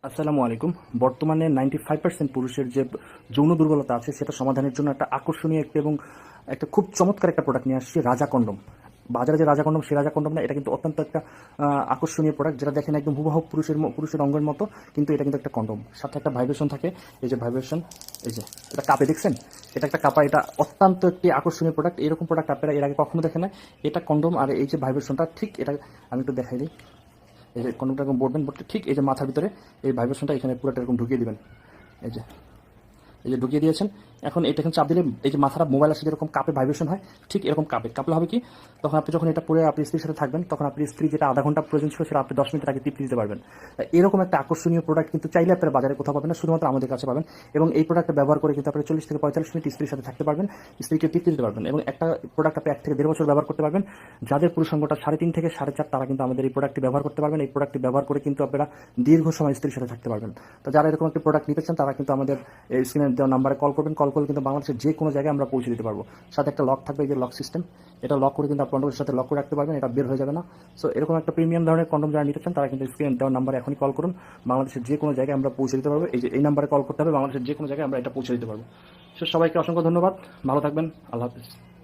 আসসালামু আলাইকুম। বর্তমানে 95% পুরুষের যে যৌন দুর্বলতা আছে সেটা সমাধানের জন্য একটা আকর্ষণীয় এবং একটা খুব চমৎকার একটা প্রোডাক্ট নিয়ে আসছি, রাজা কন্ডম। বাজারে যে রাজা কন্ডম, সে রাজা কন্ডম না, এটা কিন্তু অত্যন্ত একটা আকর্ষণীয় প্রোডাক্ট, যেটা দেখেন একদম হুবহু পুরুষের অঙ্গের মতো, কিন্তু এটা কিন্তু একটা কন্ডম। সাথে একটা ভাইব্রেশন থাকে, এই যে ভাইব্রেশন, এই যে এটা কাপে দেখছেন, এটা একটা কাপা। এটা অত্যন্ত একটি আকর্ষণীয় প্রোডাক্ট। এরকম প্রোডাক্ট আপনারা এর আগে কখনো দেখেন না। এটা কন্ডম, আর এই যে ভাইব্রেশনটা ঠিক এটা আমি একটু দেখাই দিই। এই যে কন্ডমটা এরকম বলবেন, বলতে ঠিক এই যে মাথার ভিতরে এই ভাইব্রেশনটা এখানে পুরোটা এরকম ঢুকিয়ে দিবেন। এই যে ঢুকিয়ে দিয়েছেন। এখন এটা এখন চাপ দিলে এই যে মাথাটা মোবাইল আসলে যেরকম কাপে ভাইব্রেশন হয়, ঠিক এরকম কাপলে হবে কি, তখন আপনি যখন এটা পরে আপনি স্ত্রীর সাথে থাকবেন, তখন আপনি স্ত্রী যেটা আধা ঘন্টা প্রয়োজন ছিল সেটা আপনি 10 মিনিটের আগে তৃপ্তি দিতে পারবেন। এরকম একটা আকর্ষণীয় প্রোডাক্ট কিন্তু চাইলে আপনারা বাজারে কোথাও পাবেন না, শুধুমাত্র আমাদের কাছে পাবেন। এবং এই প্রোডাক্টটা ব্যবহার করে কিন্তু আপনারা 40 থেকে 45 মিনিট স্ত্রীর সাথে থাকতে পারবেন, স্ত্রীকে তৃপ্তি দিতে পারবেন। এবং একটা প্রোডাক্ট আপনি 1 থেকে 1.5 বছর ব্যবহার করতে পারবেন। যাদের পুরুষাঙ্গটা 3.5 থেকে 4.5, তারা কিন্তু আমাদের এই প্রোডাক্টটি ব্যবহার করতে পারবেন। এই প্রোডাক্টটি ব্যবহার করে কিন্তু আপনারা দীর্ঘ সময় স্ত্রীর সাথে থাকতে পারবেন। তো যারা এরকম একটা প্রোডাক্ট নিতে চান, তারা কিন্তু আমাদের এই স্ক্রিনে দেওয়া নাম্বারে কল করবেন। কল করলে কিন্তু বাংলাদেশের যে কোনো জায়গায় আমরা পৌঁছে দিতে পারবো। সাথে একটা লক থাকবে, এই যে লক সিস্টেম, এটা লক করে কিন্তু আপনার কন্ডোমের সাথে লক করে রাখতে পারবেন, এটা বের হয়ে যাবে না। সো এরকম একটা প্রিমিয়াম ধরনের কন্ডোম যারা নিতে চান, তারা কিন্তু স্ক্রিনে দেওয়ার নাম্বারে এখনই কল করুন। বাংলাদেশের যে কোনো জায়গায় আমরা পৌঁছে দিতে পারবো। এই যে এই নাম্বারে কল করতে হবে, বাংলাদেশের যে কোনো জায়গায় আমরা এটা পৌঁছে দিতে পারবো। সো সবাইকে অসংখ্য ধন্যবাদ, ভালো থাকবেন, আল্লাহ হাফিজ।